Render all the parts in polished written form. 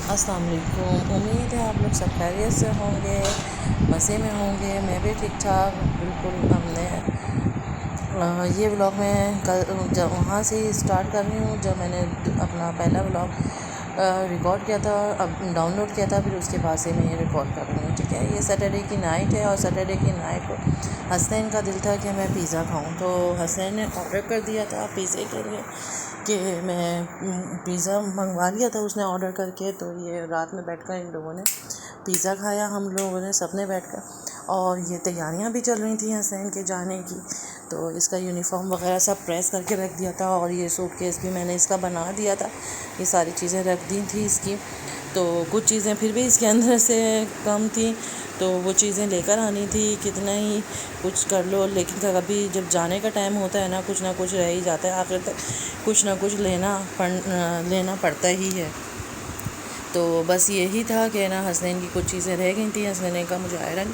अस्सलाम वालेकुम। उम्मीद है आप लोग सब खैरियत से होंगे, मज़े में होंगे। मैं भी ठीक ठाक बिल्कुल। हमने ये व्लॉग मैं कल जब वहाँ से स्टार्ट कर रही हूँ जब मैंने अपना पहला व्लॉग रिकॉर्ड किया था, अब डाउनलोड किया था, फिर उसके बाद से मैं ये रिकॉर्ड कर रही हूँ। ठीक है, ये सैटरडे की नाइट है और सैटरडे की नाइट को हसनैन का दिल था कि मैं पिज़्ज़ा खाऊं, तो हसनैन ने ऑर्डर कर दिया था पिज़्ज़े के लिए कि मैं पिज़्ज़ा मंगवा लिया था उसने ऑर्डर करके। तो ये रात में बैठकर इन लोगों ने पिज़्ज़ा खाया, हम लोगों ने सबने बैठकर। और ये तैयारियां भी चल रही थी हसनैन के जाने की, तो इसका यूनिफॉर्म वगैरह सब प्रेस करके रख दिया था और ये सूटकेस भी मैंने इसका बना दिया था। ये सारी चीज़ें रख दी थी इसकी। तो कुछ चीज़ें फिर भी इसके अंदर से कम थी, तो वो चीज़ें लेकर आनी थी। कितना ही कुछ कर लो, लेकिन कभी जब जाने का टाइम होता है ना कुछ रह ही जाता है, आखिर तक कुछ ना कुछ लेना पड़ता ही है। तो बस यही था कि ना हसनैन की कुछ चीज़ें रह गई थी। हसनैन ने कहा मुझे आयरन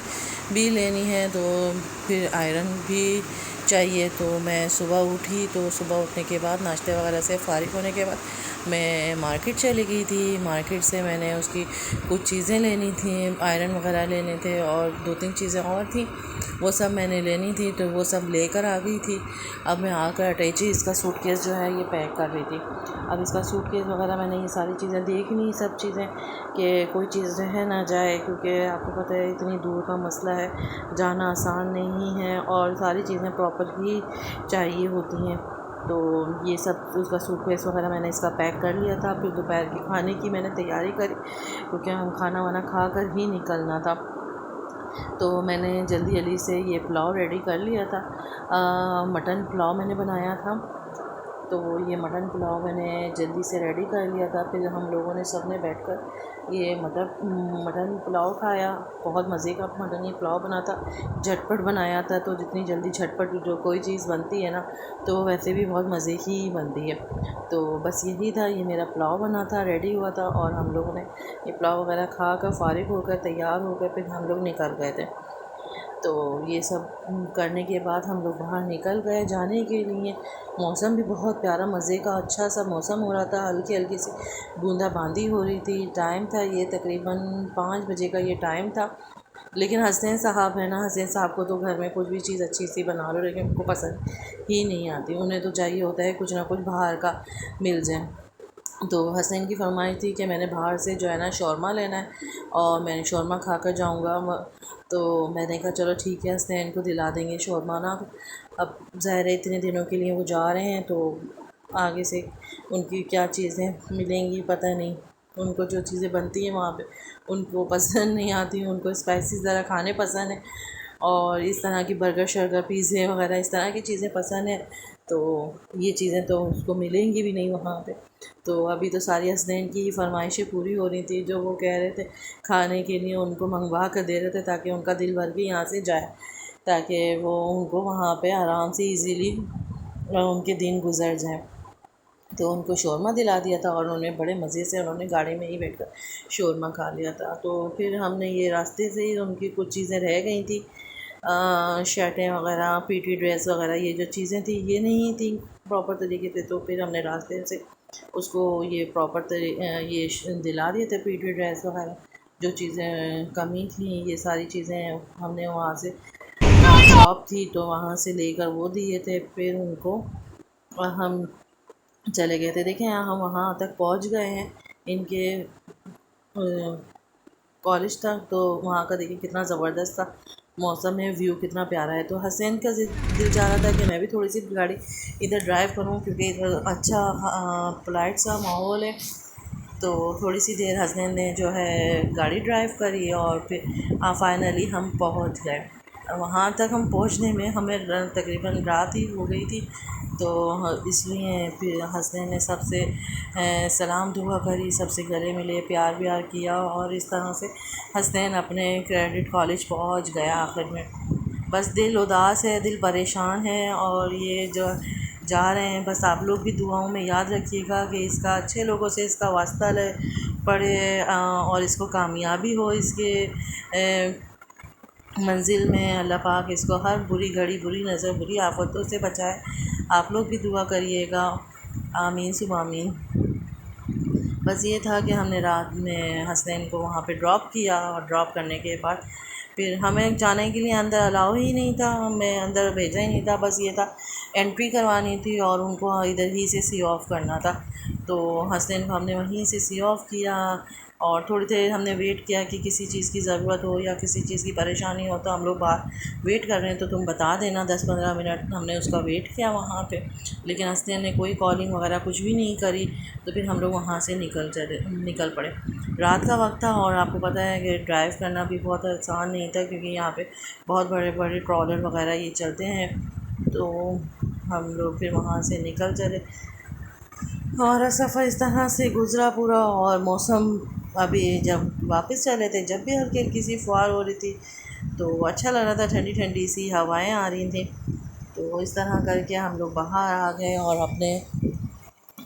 भी लेनी है, तो फिर आयरन भी चाहिए। तो मैं सुबह उठी, तो सुबह उठने के बाद नाश्ते वगैरह से फ़ारिग होने के बाद मैं मार्केट चली गई थी। मार्केट से मैंने उसकी कुछ चीज़ें लेनी थी, आयरन वगैरह लेने थे और 2-3 चीज़ें और थी, वो सब मैंने लेनी थी। तो वो सब लेकर आ गई थी। अब मैं आकर अटैची इसका सूटकेस जो है ये पैक कर रही थी। अब इसका सूटकेस वगैरह मैंने ये सारी चीज़ें देख ली, सब चीज़ें कि कोई चीज़ रह ना जाए, क्योंकि आपको पता है इतनी दूर का मसला है, जाना आसान नहीं है और सारी चीज़ें प्रॉपर ही चाहिए होती हैं। तो ये सब उसका सूटकेस वगैरह मैंने इसका पैक कर लिया था। फिर दोपहर के खाने की मैंने तैयारी करी, क्योंकि हम खाना वाना खा कर ही निकलना था। तो मैंने जल्दी जल्दी से ये पुलाव रेडी कर लिया था। मटन पुलाव मैंने बनाया था, तो ये मटन पुलाव मैंने जल्दी से रेडी कर लिया था। फिर हम लोगों ने सब ने बैठकर ये मटन पुलाव खाया। बहुत मज़े का मटन ये पुलाव बना था, झटपट बनाया था। तो जितनी जल्दी झटपट जो कोई चीज़ बनती है ना, तो वैसे भी बहुत मज़े की ही बनती है। तो बस यही था, ये मेरा पुलाव बना था, रेडी हुआ था और हम लोगों ने ये पुलाव वगैरह खा कर फ़ारिग होकर तैयार होकर फिर हम लोग निकल गए थे। तो ये सब करने के बाद हम लोग बाहर निकल गए जाने के लिए। मौसम भी बहुत प्यारा, मज़े का अच्छा सा मौसम हो रहा था, हल्की हल्की सी बूंदाबांदी हो रही थी। टाइम था ये तकरीबन 5 बजे का ये टाइम था। लेकिन हसनैन साहब है ना, हसनैन साहब को तो घर में कुछ भी चीज़ अच्छी सी बना लो, लेकिन उनको पसंद ही नहीं आती। उन्हें तो चाहिए होता है कुछ ना कुछ बाहर का मिल जाए। तो हसनैन की फरमाइश थी कि मैंने बाहर से जो है ना शौरमा लेना है और मैं शौरमा खा कर जाऊँगा। तो मैंने कहा चलो ठीक है, हसनैन को दिला देंगे शौरमा ना। अब ज़ाहिर है इतने दिनों के लिए वो जा रहे हैं, तो आगे से उनकी क्या चीज़ें मिलेंगी पता नहीं। उनको जो चीज़ें बनती हैं वहाँ पे उनको पसंद नहीं आती, उनको स्पाइसी ज़रा खाने पसंद है और इस तरह की बर्गर शर्गर पिज़्ज़े वगैरह इस तरह की चीज़ें पसंद है। तो ये चीज़ें तो उसको मिलेंगी भी नहीं वहाँ पे। तो अभी तो सारी हसनैन की फरमाइशें पूरी हो रही थी, जो वो कह रहे थे खाने के लिए उनको मंगवा कर दे रहे थे, ताकि उनका दिल भर के यहाँ से जाए, ताकि वो उनको वहाँ पे आराम से इजीली उनके दिन गुजर जाए। तो उनको शौरमा दिला दिया था और उन्होंने बड़े मज़े से उन्होंने गाड़ी में ही बैठकर शौरमा खा लिया था। तो फिर हमने ये रास्ते से ही उनकी कुछ चीज़ें रह गई थी, शर्टें वगैरह, पीटी ड्रेस वगैरह, ये जो चीज़ें थी ये नहीं थी प्रॉपर तरीके से। तो फिर हमने रास्ते से उसको ये ये दिला दिए थे पीटी ड्रेस वगैरह। जो चीज़ें कमी थी ये सारी चीज़ें हमने वहाँ से, शॉप थी तो वहाँ से लेकर वो दिए थे। फिर उनको हम चले गए थे। देखें हम वहाँ तक पहुँच गए हैं इनके कॉलेज तक। तो वहाँ का देखिए कितना ज़बरदस्त था मौसम है, व्यू कितना प्यारा है। तो हसनैन का दिल चाह रहा था कि मैं भी थोड़ी सी गाड़ी इधर ड्राइव करूँ, क्योंकि इधर अच्छा पोलाइट सा माहौल है। तो थोड़ी सी देर हसनैन ने जो है गाड़ी ड्राइव करी और फिर फाइनली हम पहुंच गए। वहाँ तक हम पहुँचने में हमें तकरीबन रात ही हो गई थी। तो इसलिए फिर हसनैन ने सबसे सलाम दुआ करी, सबसे गले मिले, प्यार व्यार किया और इस तरह से हसनैन अपने क्रेडिट कॉलेज पहुँच गया आखिर में। बस दिल उदास है, दिल परेशान है और ये जो जा रहे हैं, बस आप लोग भी दुआओं में याद रखिएगा कि इसका अच्छे लोगों से इसका वास्ता पड़े और इसको कामयाबी हो इसके मंजिल में। अल्लाह पाक इसको हर बुरी घड़ी, बुरी नज़र, बुरी आफतों से बचाए। आप लोग भी दुआ करिएगा, आमीन सुम आमीन। बस ये था कि हमने रात में हसनैन को वहाँ पे ड्रॉप किया, और ड्रॉप करने के बाद फिर हमें जाने के लिए अंदर अलाउ ही नहीं था, हमें अंदर भेजा ही नहीं था। बस ये था एंट्री करवानी थी और उनको इधर ही से सी ऑफ़ करना था। तो हसनैन को हमने वहीं से सी ऑफ़ किया, और थोड़ी देर हमने वेट किया कि किसी चीज़ की ज़रूरत हो या किसी चीज़ की परेशानी हो तो हम लोग बाहर वेट कर रहे हैं तो तुम बता देना 10-15 मिनट। हमने उसका वेट किया वहाँ पे, लेकिन हसनैन ने कोई कॉलिंग वगैरह कुछ भी नहीं करी। तो फिर हम लोग वहाँ से निकल पड़े। रात का वक्त था और आपको पता है कि ड्राइव करना भी बहुत आसान नहीं था, क्योंकि यहाँ पे बहुत बड़े बड़े ट्रॉलर वगैरह ये चलते हैं। तो हम लोग फिर वहाँ से निकल चले। हमारा सफ़र इस तरह से गुज़रा पूरा, और मौसम अभी जब वापस चले थे जब भी हल्की हल्की सी फुहार हो रही थी, तो अच्छा लग रहा था, ठंडी ठंडी सी हवाएं आ रही थी। तो इस तरह करके हम लोग बाहर आ गए और अपने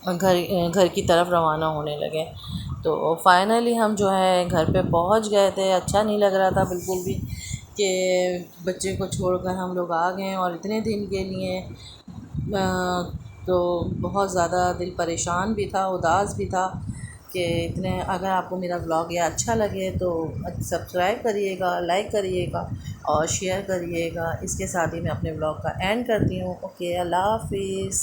घर की तरफ रवाना होने लगे। तो फाइनली हम जो है घर पे पहुंच गए थे। अच्छा नहीं लग रहा था बिल्कुल भी कि बच्चे को छोड़कर हम लोग आ गए, और इतने दिन के लिए। तो बहुत ज़्यादा दिल परेशान भी था, उदास भी था कि इतने। अगर आपको मेरा ब्लॉग ये अच्छा लगे तो सब्सक्राइब करिएगा, लाइक करिएगा और शेयर करिएगा। इसके साथ ही मैं अपने ब्लॉग का एंड करती हूँ। ओके, अल्लाह हाफिज़।